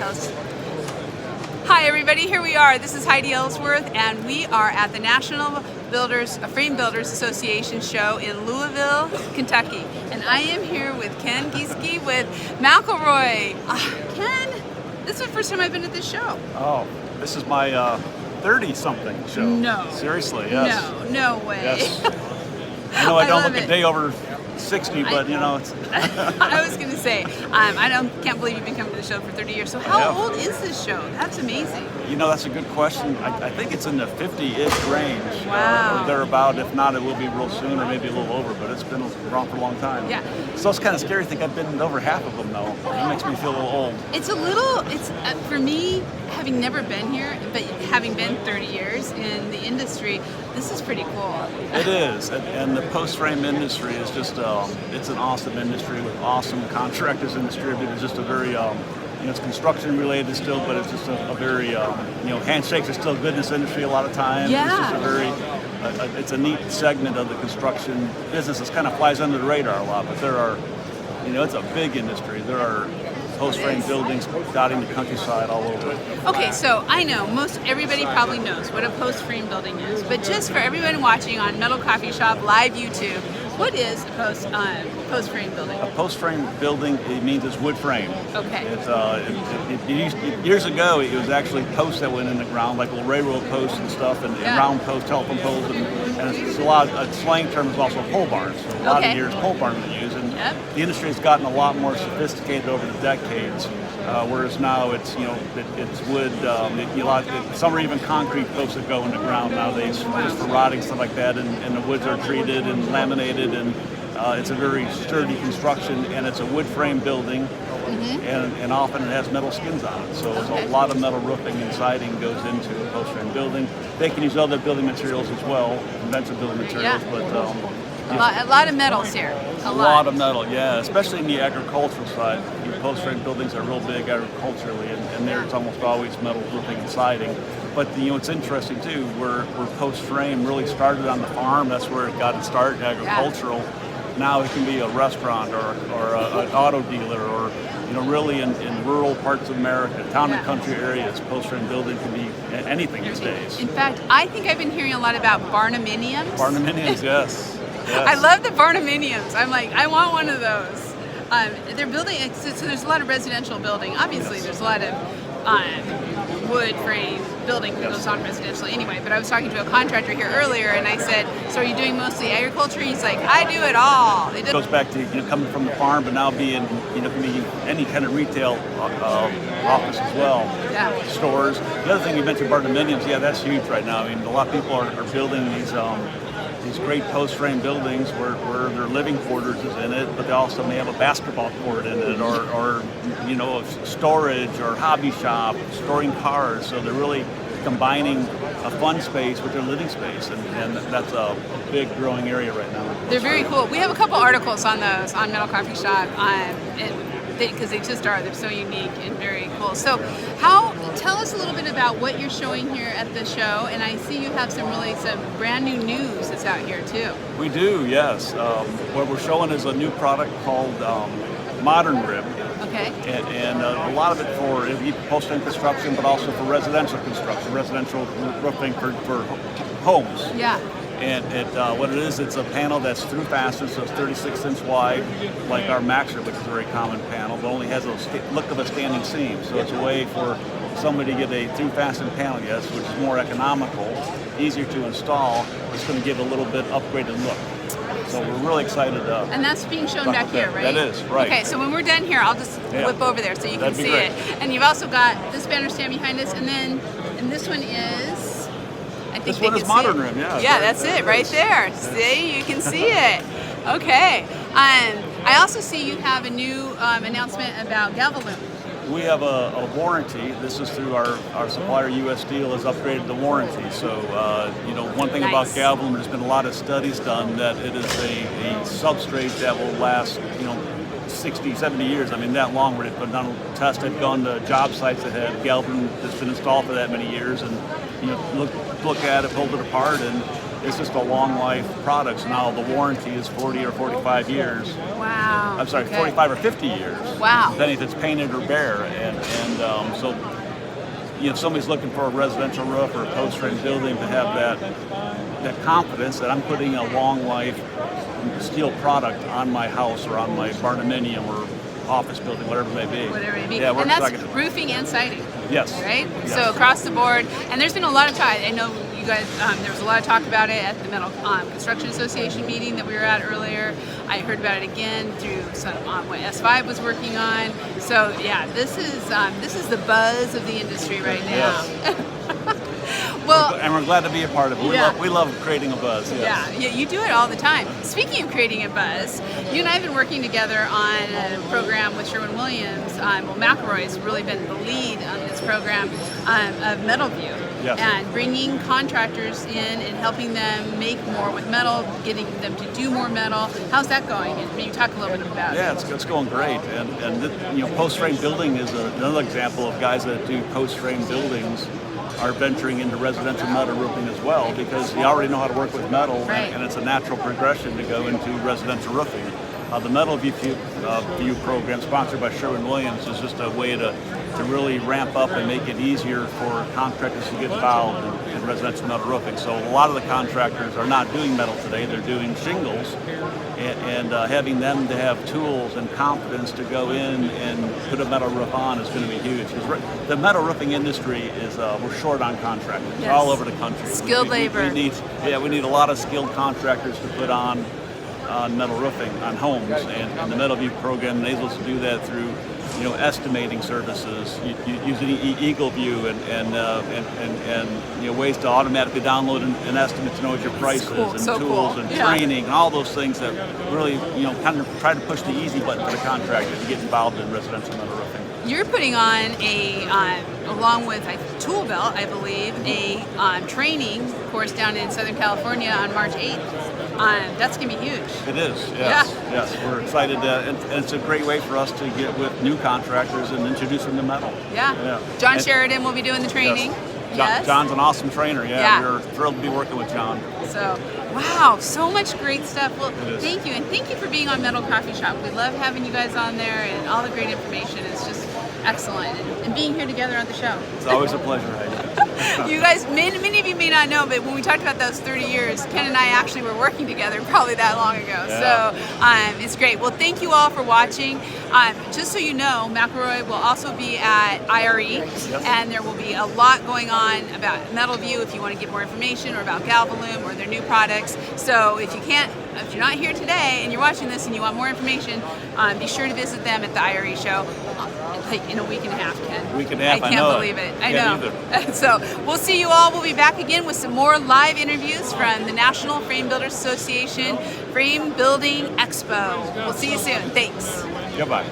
Metals. Hi everybody, here we are. This is Heidi Ellsworth, and we are at the National Frame Builders Association show in Louisville, Kentucky. And I am here with Ken Gieseke with McElroy. Ken, this is the first time I've been at this show. Oh, this is my 30-something show. No. Seriously, yes. No way. Yes. I know I don't look a day over 60, but you know, it's... I was going to say, can't believe you've been coming to the show for 30 years. So how old is this show? That's amazing. You know, that's a good question. I think it's in the 50-ish range. Wow. Or thereabout. If not, it will be real soon, or maybe a little over, but it's been around for a long time. Yeah. So it's kind of scary to think I've been over half of them, though. It makes me feel a little old. It's for me, having never been here, but having been 30 years in the industry, this is pretty cool. It is, and the post-frame industry is just, it's an awesome industry with awesome contractors and distributors. Just a very, it's construction related still, but it's just a very, handshakes are still good in this industry a lot of times. Yeah. It's just a very, it's a neat segment of the construction business that kind of flies under the radar a lot, but there are, it's a big industry. There are post-frame buildings dotting the countryside all over it. Okay, so I know everybody probably knows what a post-frame building is, but just for everyone watching on Metal Coffee Shop Live YouTube, what is a post-frame building? A post-frame building, it means it's wood frame. Okay. Years ago, it was actually posts that went in the ground, like little railroad posts and stuff, and round posts, telephone poles, and it's a lot. A slang term is also pole barns. So a lot of years, pole barns were used, and the industry has gotten a lot more sophisticated over the decades. Whereas now it's it's wood. Some are even concrete posts that go in the ground nowadays, just for rotting, stuff like that. And the woods are treated and laminated, and it's a very sturdy construction. And it's a wood frame building, and often it has metal skins on it. So a lot of metal roofing and siding goes into a post frame building. They can use other building materials as well, conventional building materials, but. A lot of metals here. A lot of metal, yeah, especially in the agricultural side. Post-frame buildings are real big agriculturally, and there it's almost always metal roofing and siding. But it's interesting too, where post-frame really started on the farm. That's where it got its start, agricultural. Now it can be a restaurant or an auto dealer, or really in rural parts of America, town and country areas. Post-frame building can be anything these days. In fact, I think I've been hearing a lot about barnuminiums. Barnuminiums, yes. I love the barnuminiums. I'm like, I want one of those. They're building, so there's a lot of residential building. Obviously, there's a lot of wood frame building that goes on residential anyway. But I was talking to a contractor here earlier, and I said, so are you doing mostly agriculture? He's like, I do it all. It goes back to coming from the farm, but now being can be any kind of retail office as well. Yeah. Stores. The other thing you mentioned, barnuminiums, that's huge right now. I mean, a lot of people are building these great post-frame buildings where their living quarters is in it, but they also may have a basketball court in it, or storage or hobby shop, storing cars. So they're really combining a fun space with their living space, and that's a big growing area right now. They're very cool. We have a couple articles on those on Metal Coffee Shop, because they just are. They're so unique and very cool. So tell us a little bit about what you're showing here at the show, and I see you have some brand new news that's out here too. We do, yes. What we're showing is a new product called Modern Rib. Okay. And a lot of it for post-frame construction, but also for residential construction, residential roofing for homes. Yeah. And what it is, it's a panel that's through fastened, so it's 36 inch wide, like our Maxer, which is a very common panel, but only has a look of a standing seam. So it's a way for somebody to get a through fastened panel, which is more economical, easier to install. It's going to give a little bit upgraded look. So we're really excited. And that's being shown back here, right? That is, right. Okay, so when we're done here, I'll just whip over there so you can see it. And you've also got this banner stand behind us, and this one is... This one is Modern Rim, yeah. Yeah, that's it, right there. See, you can see it. Okay. I also see you have a new announcement about Galvalume. We have a warranty. This is through our supplier, U.S. Steel, has upgraded the warranty. So, one thing about Galvalume, there's been a lot of studies done that it is a substrate that will last, 60, 70 years. I mean, that long, where they've been done tests, they've gone to job sites that had Galvalume that's been installed for that many years, and look at it, pulled it apart, and it's just a long life product. So now the warranty is 40 or 45 years. Wow. I'm sorry, 45 or 50 years. Wow. Then if it's painted or bare, and So, if somebody's looking for a residential roof or a post frame building, to have that confidence that I'm putting a long life steel product on my house or on my barndominium or office building, whatever it may be. Whatever it may be. Yeah, and that's roofing and siding. Yes. Right? Yes. So across the board, and there's been a lot of talk. I know you guys, there was a lot of talk about it at the Metal Construction Association meeting that we were at earlier. I heard about it again through some what S5 was working on. So yeah, this is the buzz of the industry right now. Yes. Well, and we're glad to be a part of it. We love creating a buzz. Yes. Yeah, you do it all the time. Speaking of creating a buzz, you and I have been working together on a program with Sherwin-Williams. McElroy's really been the lead on this program of Metal View. Yes. And bringing contractors in and helping them make more with metal, getting them to do more metal. How's that going? And maybe talk a little bit about it. Yeah, it's going great. And post frame building is another example of guys that do post frame buildings are venturing into residential metal roofing as well, because you already know how to work with metal, right. and it's a natural progression to go into residential roofing. The Metal View program, sponsored by Sherwin-Williams, is just a way to really ramp up and make it easier for contractors to get involved in residential metal roofing. So a lot of the contractors are not doing metal today, they're doing shingles, and having them to have tools and confidence to go in and put a metal roof on is going to be huge. Because the metal roofing industry is, we're short on contractors. Yes. All over the country. Skilled labor. We need a lot of skilled contractors to put on metal roofing on homes, and the Metal View program enables us to do that through estimating services, using Eagle View and ways to automatically download an estimate to know what your price is, and so tools cool. and training and all those things that really kind of try to push the easy button for the contractor to get involved in residential metal roofing. You're putting on along with Tool Belt, I believe, a training course down in Southern California on March 8th. That's going to be huge. It is, yes. Yeah. Yes, we're excited, and it's a great way for us to get with new contractors and introduce them to metal. Yeah. John Sheridan will be doing the training. Yes. John's an awesome trainer. Yeah, we're thrilled to be working with John. So, wow, so much great stuff. Well, thank you, and thank you for being on Metal Coffee Shop. We love having you guys on there, and all the great information is just excellent, and being here together on the show. It's always a pleasure, Heidi. You guys, many of you may not know, but when we talked about those 30 years, Ken and I actually were working together probably that long ago. Yeah. So it's great. Well, thank you all for watching. Just so you know, McElroy will also be at IRE, and there will be a lot going on about Metal View if you want to get more information, or about Galvalume or their new products. So if you're not here today and you're watching this and you want more information, be sure to visit them at the IRE show. Like in a week and a half, Ken. Week and a half, I can't believe it. I know. So we'll see you all. We'll be back again with some more live interviews from the National Frame Builders Association Frame Building Expo. We'll see you soon. Thanks. Goodbye.